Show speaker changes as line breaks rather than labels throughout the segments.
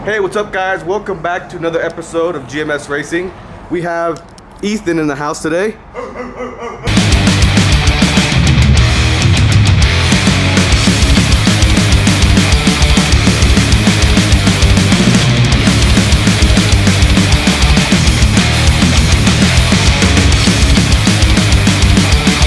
Hey, what's up guys? Welcome back to another episode of GMS Racing. We have Ethan in the house today.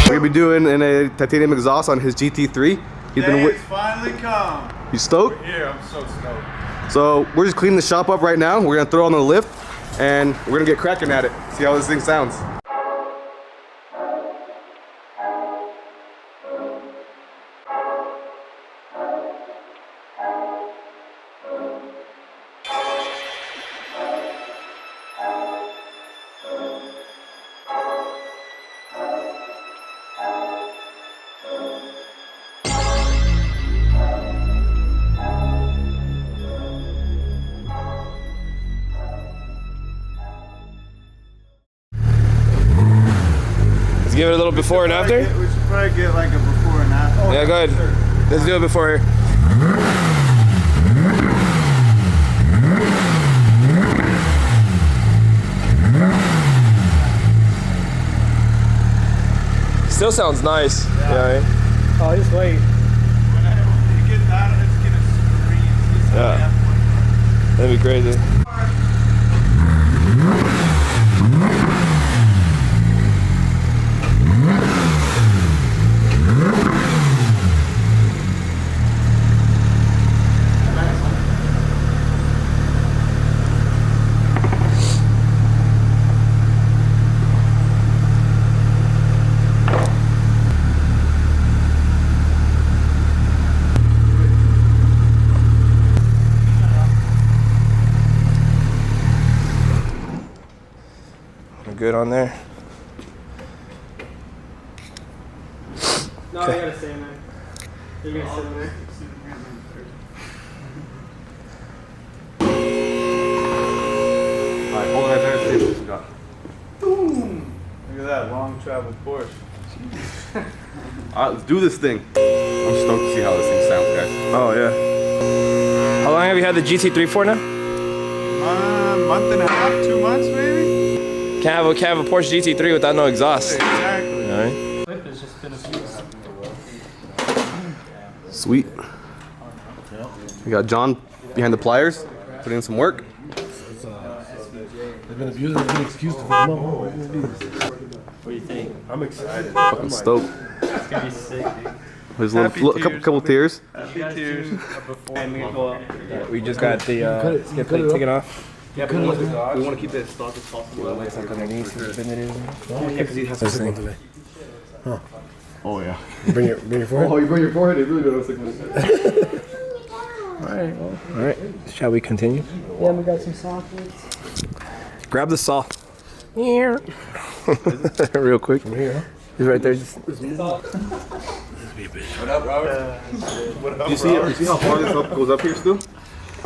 We're gonna be doing a titanium exhaust on his GT3.
It's finally come.
You stoked?
We're here, I'm so stoked.
So we're just cleaning the shop up right now. We're gonna throw it on the lift and we're gonna get cracking at it. See how this thing sounds.
Give it a little before and after?
We should probably get like a before and after. Oh,
yeah, go ahead. Sure. Let's do it before here. Still sounds nice. Yeah, right?
Oh, just wait.
When you get that, it's gonna scream.
Yeah. That'd be crazy. Good on there.
No, okay. You gotta stay in there. You're gonna sit in there.
Alright, hold it right there and see what we got.
Boom! Look at that long travel Porsche.
Alright, let's do this thing. I'm stoked to see how this thing sounds, guys.
Oh yeah. How long have you had the GT3 for now?
Month and a half, 2 months maybe?
Can't have a Porsche GT3 without no exhaust.
Exactly.
All right.
Sweet. We got John behind the pliers, putting in some work.
They've been abusing an excuse to put them up.
What do you think?
I'm excited.
Fucking stoked.
It's gonna be sick, dude.
There's a couple tears.
Happy tears.
We just got the skid plate taken off.
Yeah, but we want to keep it as stock as possible.
It's like underneath.
Because he has to
One today. Huh.
Oh yeah.
Bring your forehead.
Oh, you bring your forehead. It really does look like
Alright, well, alright. Shall we continue?
Yeah, we got some sockets.
Grab the saw. Here. Real quick.
From here, huh?
He's right there. Just...
What up, Robert? What up,
you see how far this up goes up here still?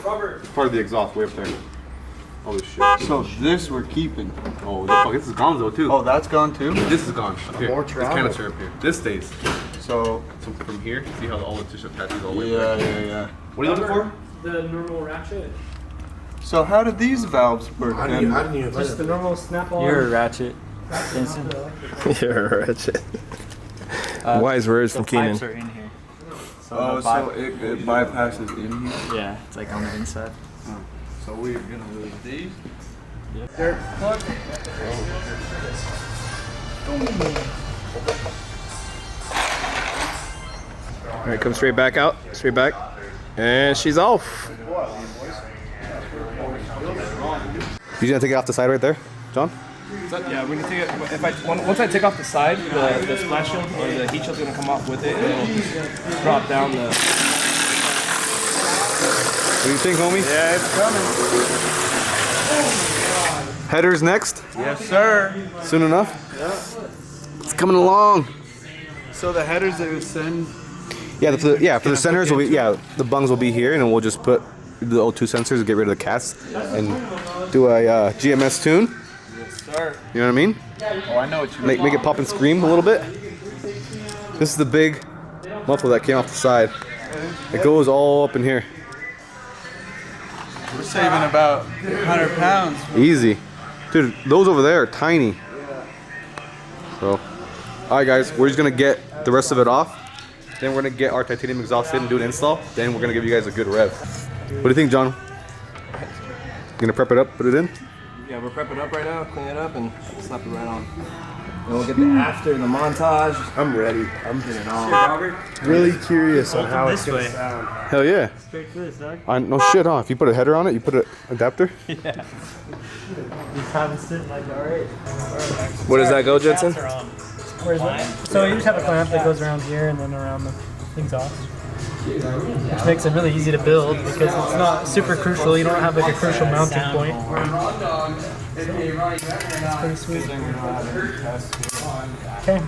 Robert. It's part of the exhaust way up there. Holy shit.
So this we're keeping.
Oh, fuck, this is gone though too.
Oh, that's gone too?
This is gone. Up here.
More
This
travel.
canister up here. This stays.
So
From here, see how all the tissue attaches all the way
yeah,
up there?
yeah.
What are you looking for?
The normal ratchet.
So how do these valves work
I
then?
didn't even
Just the normal snap-on.
You're a ratchet.
You're a ratchet. Wise words from Keenan.
Pipes are in here. So
Oh,
the
so
pipe-
it bypasses in here?
yeah, it's like on the inside.
So we're gonna lose these?
Yep.
Dirt plug?
Alright, come straight back out. Straight back. And she's off.
You gonna take it off the side right there, John?
Yeah, we're gonna take it. Once I take off the side, the splash shield or the heat shield's gonna come off with it, and it'll drop down the.
What do you think, homie?
Yeah, it's coming.
Headers next,
Yes, sir.
soon enough. It's coming along.
So the headers that we send.
Yeah, for the centers will be the bungs will be here, and then we'll just put the O2 sensors to get rid of the cats and do a GMS tune.
Yes, sir.
You know what I mean?
Oh, I know what you mean.
Make it pop and scream a little bit. This is the big muffler that came off the side. It goes all up in here.
We're saving about 100 pounds.
Easy. Dude, those over there are tiny. So, alright guys, we're just gonna get the rest of it off. Then we're gonna get our titanium exhaust in and do an install. Then we're gonna give you guys a good rev. What do you think, John? You gonna prep it up, put it in?
Yeah, we're prepping up right now, clean it up, and slap it right on. And we'll get the after, the montage.
I'm ready. I'm
Get it on.
really curious on how
this
it's gonna
way.
sound.
Hell yeah.
Straight for this, dog.
No shit, huh? If you put a header on it, you put an adapter?
Just have it sitting like R8.
Where does that go, Jensen?
Where's that? So you just have a clamp that goes around here and then around the exhaust. Which makes it really easy to build because it's not super crucial. You don't have like a crucial mounting point. It's pretty sweet. Okay.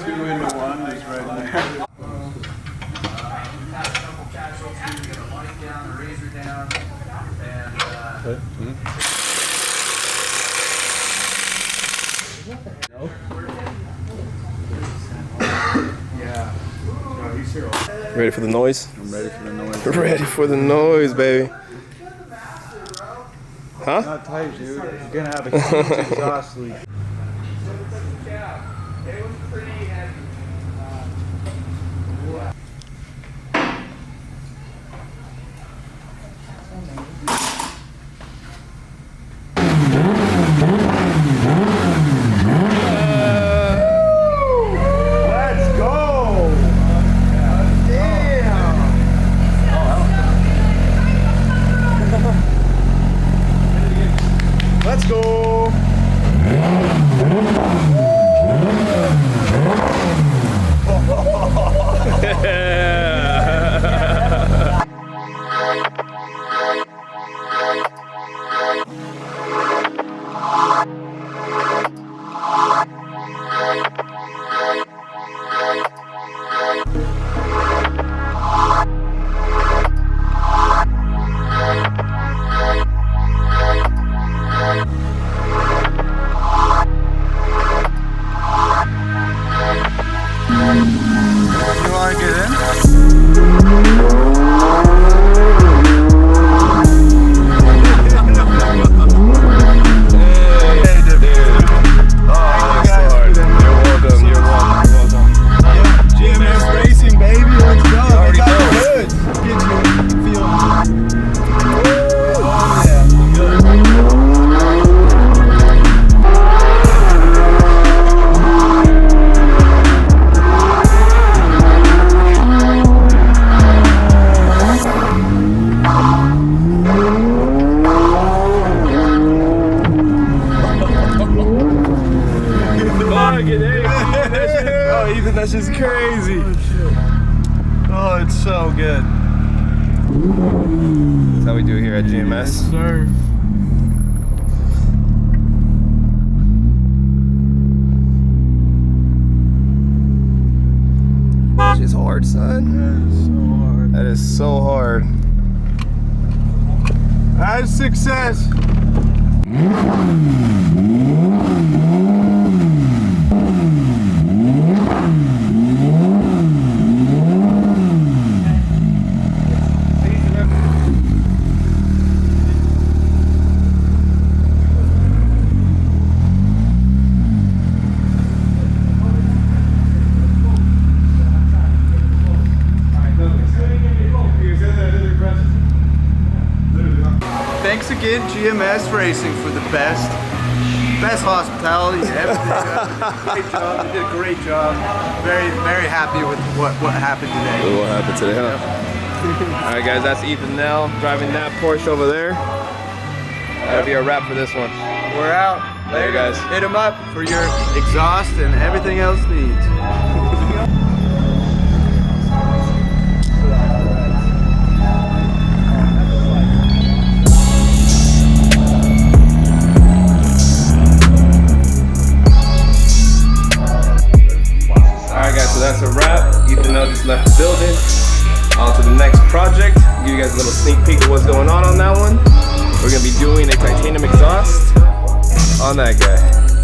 Two into one is right there.
Ready for the noise?
I'm ready for the noise.
Ready for the noise, baby. Huh?
Not tight, dude. You're gonna have a huge exhaust leak. Let's go! Damn! Let's go! You wanna get in? GMS Racing, baby, let's go. They got the hoods. Get you feel. Oh yeah, good. Oh, Ethan, that's just crazy. Oh, it's so good.
That's how we do here at GMS.
Sir.
That's just hard, son. That is so hard.
That's success. Thanks again, GMS Racing, for the best hospitality, everything. Great job. You did a great job. Very, very happy with what happened today.
What happened today, huh? Alright guys, that's Ethan Nell driving that Porsche over there. That'll be a wrap for this one.
We're out.
Later, guys.
Hit them up for your exhaust and everything else needs.
you guys a little sneak peek of what's going on that one. We're gonna be doing a titanium exhaust on that guy.